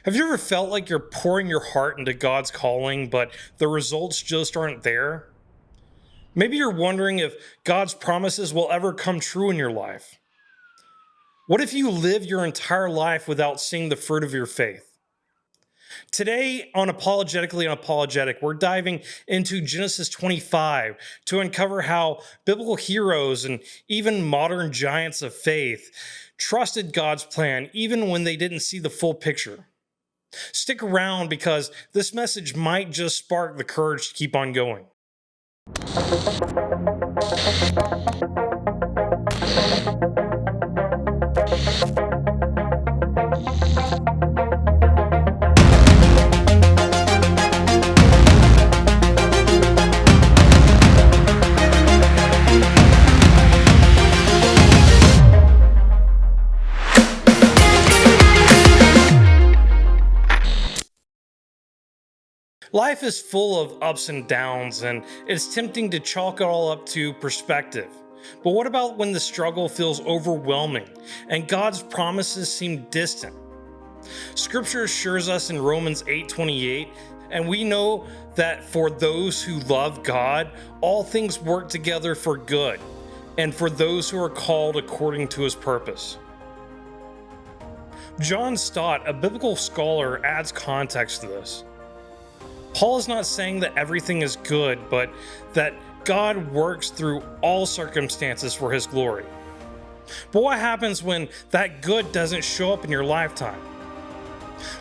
Have you ever felt like you're pouring your heart into God's calling, but the results just aren't there? Maybe you're wondering if God's promises will ever come true in your life. What if you live your entire life without seeing the fruit of your faith? Today on Apologetically Unapologetic, we're diving into Genesis 25 to uncover how biblical heroes and even modern giants of faith trusted God's plan even when they didn't see the full picture. Stick around because this message might just spark the courage to keep on going. Life is full of ups and downs, and it's tempting to chalk it all up to perspective. But what about when the struggle feels overwhelming and God's promises seem distant? Scripture assures us in Romans 8:28, and we know that for those who love God, all things work together for good, and for those who are called according to his purpose. John Stott, a biblical scholar, adds context to this. Paul is not saying that everything is good, but that God works through all circumstances for his glory. But what happens when that good doesn't show up in your lifetime?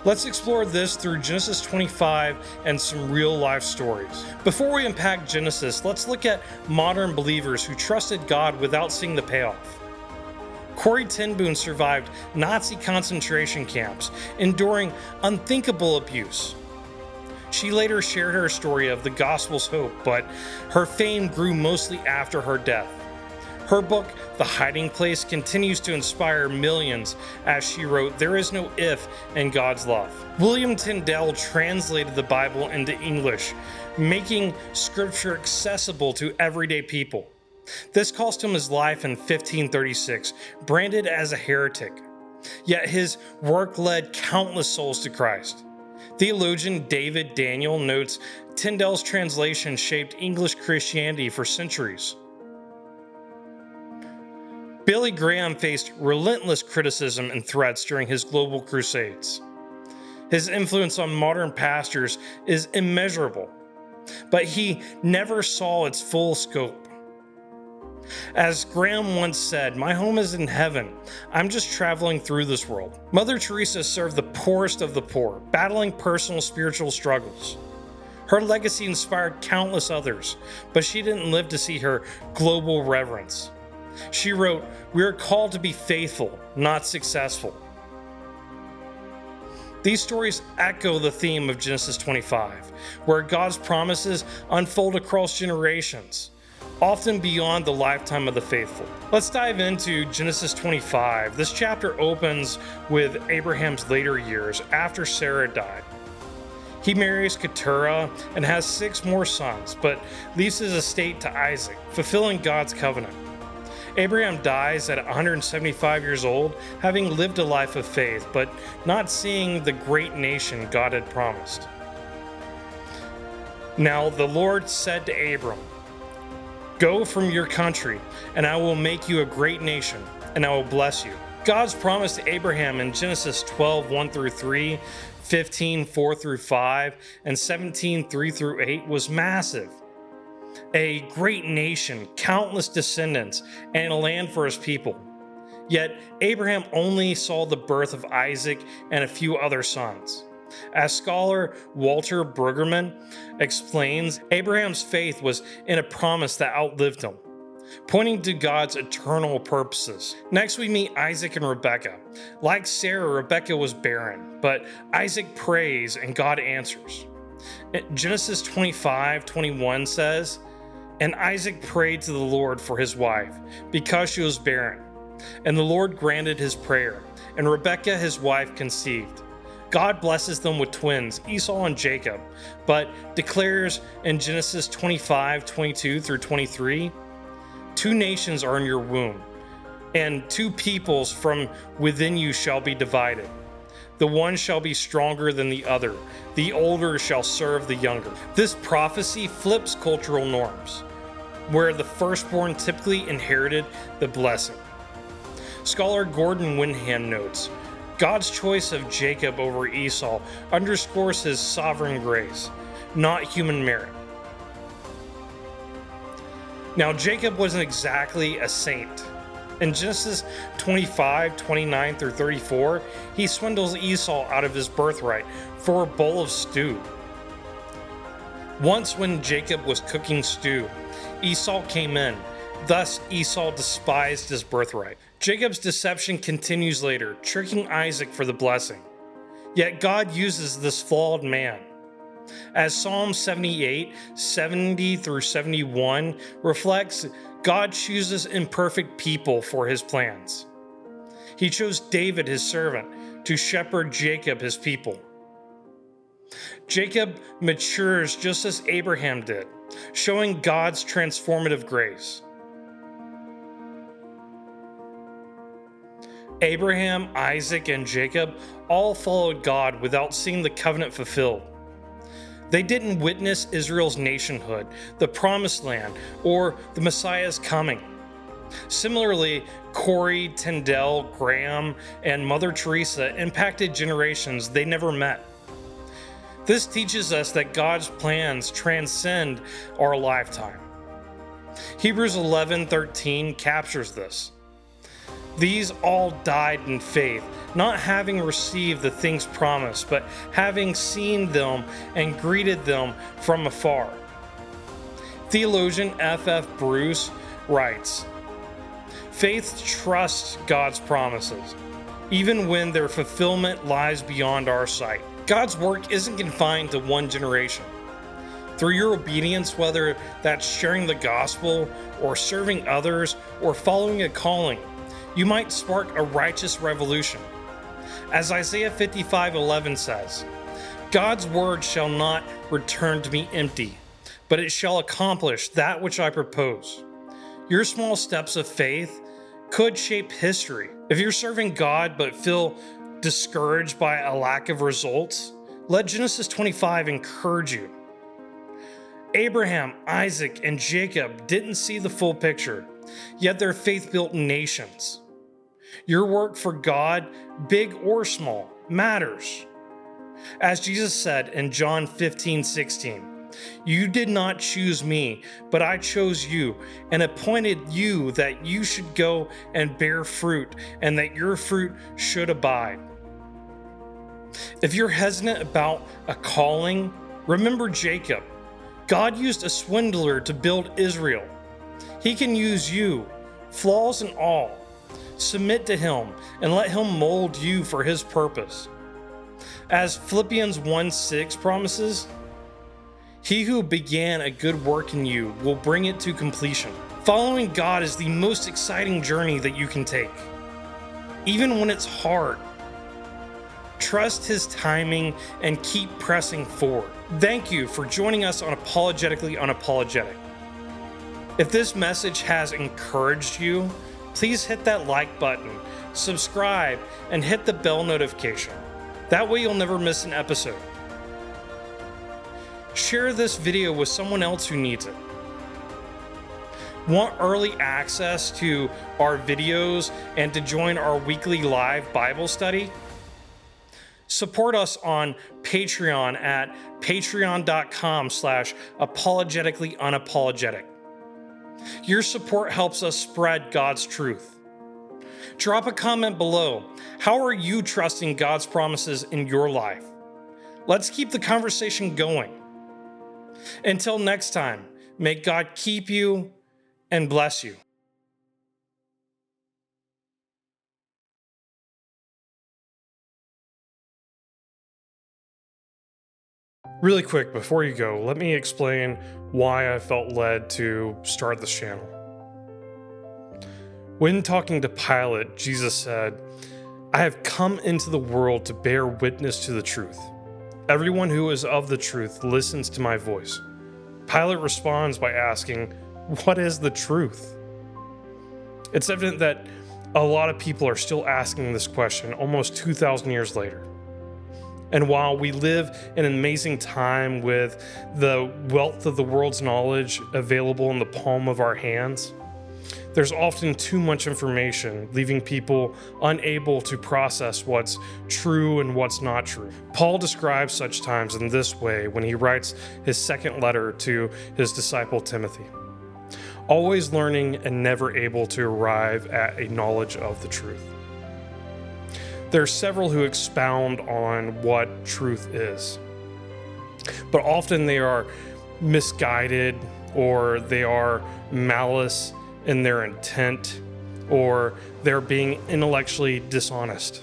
Let's explore this through Genesis 25 and some real life stories. Before we unpack Genesis, let's look at modern believers who trusted God without seeing the payoff. Corrie survived Nazi concentration camps, enduring unthinkable abuse. She later shared her story of the gospel's hope, but her fame grew mostly after her death. Her book, The Hiding Place, continues to inspire millions as she wrote, "There is no if in God's love." William Tyndale translated the Bible into English, making scripture accessible to everyday people. This cost him his life in 1536, branded as a heretic. Yet his work led countless souls to Christ. Theologian David Daniel notes Tyndale's translation shaped English Christianity for centuries. Billy Graham faced relentless criticism and threats during his global crusades. His influence on modern pastors is immeasurable, but he never saw its full scope. As Graham once said, "My home is in heaven. I'm just traveling through this world." Mother Teresa served the poorest of the poor, battling personal spiritual struggles. Her legacy inspired countless others, but she didn't live to see her global reverence. She wrote, "We are called to be faithful, not successful." These stories echo the theme of Genesis 25, where God's promises unfold across generations, often beyond the lifetime of the faithful. Let's dive into Genesis 25. This chapter opens with Abraham's later years after Sarah died. He marries Keturah and has 6 more sons, but leaves his estate to Isaac, fulfilling God's covenant. Abraham dies at 175 years old, having lived a life of faith, but not seeing the great nation God had promised. Now the Lord said to Abram, "Go from your country, and I will make you a great nation, and I will bless you." God's promise to Abraham in Genesis 12, 1 through 3, 15, 4 through 5, and 17, 3 through 8 was massive. A great nation, countless descendants, and a land for his people. Yet Abraham only saw the birth of Isaac and a few other sons. As scholar Walter Brueggemann explains, Abraham's faith was in a promise that outlived him, pointing to God's eternal purposes. Next, we meet Isaac and Rebekah. Like Sarah, Rebekah was barren, but Isaac prays and God answers. Genesis 25:21 says, "And Isaac prayed to the Lord for his wife, because she was barren. And the Lord granted his prayer, and Rebekah his wife conceived. God blesses them with twins, Esau and Jacob, but declares in Genesis 25:22 through 23, 2 nations are in your womb, and 2 peoples from within you shall be divided. The one shall be stronger than the other. The older shall serve the younger. This prophecy flips cultural norms, where the firstborn typically inherited the blessing. Scholar Gordon Windham notes, God's choice of Jacob over Esau underscores his sovereign grace, not human merit. Now, Jacob wasn't exactly a saint. In Genesis 25, 29 through 34, he swindles Esau out of his birthright for a bowl of stew. Once when Jacob was cooking stew, Esau came in. Thus, Esau despised his birthright. Jacob's deception continues later, tricking Isaac for the blessing. Yet God uses this flawed man. As Psalm 78, 70 through 71 reflects, God chooses imperfect people for his plans. He chose David, his servant, to shepherd Jacob, his people. Jacob matures just as Abraham did, showing God's transformative grace. Abraham, Isaac, and Jacob all followed God without seeing the covenant fulfilled. They didn't witness Israel's nationhood, the promised land, or the Messiah's coming. Similarly, Corrie, Tyndale, Graham, and Mother Teresa impacted generations they never met. This teaches us that God's plans transcend our lifetime. Hebrews 11:13 captures this. These all died in faith, not having received the things promised, but having seen them and greeted them from afar. Theologian F.F. Bruce writes, faith trusts God's promises, even when their fulfillment lies beyond our sight. God's work isn't confined to one generation. Through your obedience, whether that's sharing the gospel or serving others or following a calling, you might spark a righteous revolution. As Isaiah 55:11 says, God's word shall not return to me empty, but it shall accomplish that which I propose. Your small steps of faith could shape history. If you're serving God but feel discouraged by a lack of results, let Genesis 25 encourage you. Abraham, Isaac, and Jacob didn't see the full picture, yet their faith built nations. Your work for God, big or small, matters. As Jesus said in John 15:16, you did not choose me, but I chose you and appointed you that you should go and bear fruit and that your fruit should abide. If you're hesitant about a calling, remember Jacob. God used a swindler to build Israel. He can use you, flaws and all. Submit to him and let him mold you for his purpose. As Philippians 1:6 promises, he who began a good work in you will bring it to completion. Following God is the most exciting journey that you can take, even when it's hard. Trust his timing and keep pressing forward. Thank you for joining us on Apologetically Unapologetic. If this message has encouraged you, please hit that like button, subscribe, and hit the bell notification. That way you'll never miss an episode. Share this video with someone else who needs it. Want early access to our videos and to join our weekly live Bible study? Support us on Patreon at patreon.com/apologetically unapologetic. Your support helps us spread God's truth. Drop a comment below. How are you trusting God's promises in your life? Let's keep the conversation going. Until next time, may God keep you and bless you. Really quick, before you go, let me explain why I felt led to start this channel. When talking to Pilate, Jesus said, I have come into the world to bear witness to the truth. Everyone who is of the truth listens to my voice. Pilate responds by asking, what is the truth? It's evident that a lot of people are still asking this question almost 2,000 years later. And while we live in an amazing time with the wealth of the world's knowledge available in the palm of our hands, there's often too much information, leaving people unable to process what's true and what's not true. Paul describes such times in this way when he writes his second letter to his disciple Timothy. Always learning and never able to arrive at a knowledge of the truth. There are several who expound on what truth is, but often they are misguided, or they are malice in their intent, or they're being intellectually dishonest.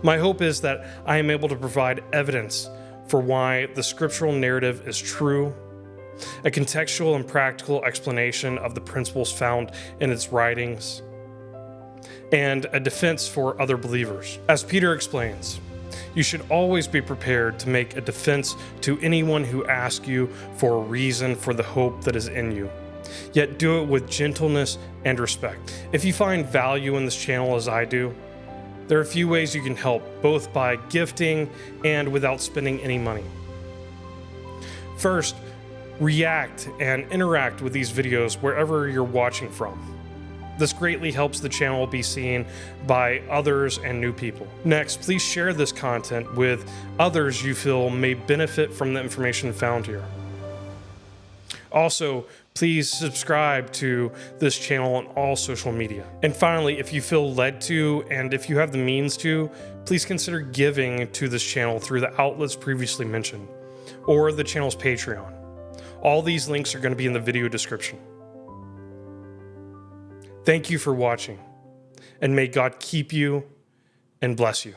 My hope is that I am able to provide evidence for why the scriptural narrative is true, a contextual and practical explanation of the principles found in its writings, and a defense for other believers. As Peter explains, you should always be prepared to make a defense to anyone who asks you for a reason for the hope that is in you, yet do it with gentleness and respect. If you find value in this channel as I do, there are a few ways you can help, both by gifting and without spending any money. First, react and interact with these videos wherever you're watching from. This greatly helps the channel be seen by others and new people. Next, please share this content with others you feel may benefit from the information found here. Also, please subscribe to this channel on all social media. And finally, if you feel led to, and if you have the means to, please consider giving to this channel through the outlets previously mentioned, or the channel's Patreon. All these links are going to be in the video description. Thank you for watching, and may God keep you and bless you.